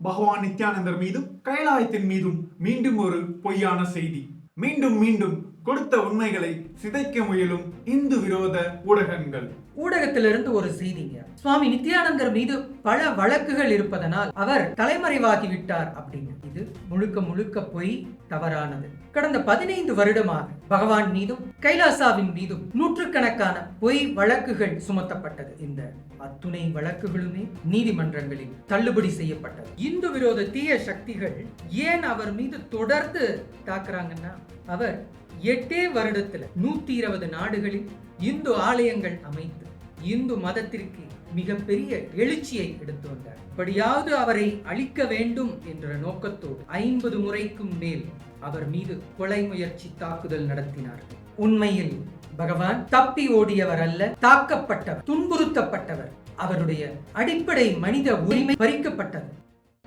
பகவான் நித்யானந்தர் மீதும் கைலாயத்தின் மீதும் மீண்டும் ஒரு பொய்யான செய்தி. மீண்டும் மீண்டும் கொடுத்த உண்மைகளை சிதைக்க முயலும் இந்து விரோத ஊடகங்கள். ஊடகத்திலிருந்து ஒரு செய்திங்க, சுவாமி நித்யானந்தர் மீது பல வழக்குகள் இருப்பதனால் அவர் தலைமறைவாகிவிட்டார் அப்படின்னு. இது முழுக்க முழுக்க பொய், தவறானது. கடந்த 15 வருடமாக பகவான் மீதும் கைலாசாவின் மீதும் நூற்றுக்கணக்கான பொய் வழக்குகள் சுமத்தப்பட்டது. இந்த அத்துணை வழக்குகளுமே நீதிமன்றங்களில் தள்ளுபடி செய்யப்பட்டது. இந்து விரோத தீய சக்திகள் ஏன் அவர் மீது தொடர்ந்து தாக்குறாங்கன்னா, அவர் 8 வருடத்துல 120 நாடுகளில் இந்து ஆலயங்கள் அமைத்து இந்து மதத்திற்கு மிகப்பெரிய எழுச்சியை எடுத்து வந்தார். இப்படியாவது அவரை அழிக்க வேண்டும் என்ற நோக்கத்தோடு 50 முறைக்கும் மேல் அவர் மீது கொலை முயற்சி தாக்குதல் நடத்தினார்கள். உண்மையில் பகவான் தப்பி ஓடியவர் அல்ல, தாக்கப்பட்டவர், துன்புறுத்தப்பட்டவர். அவருடைய அடிப்படை மனித உரிமை பறிக்கப்பட்டது.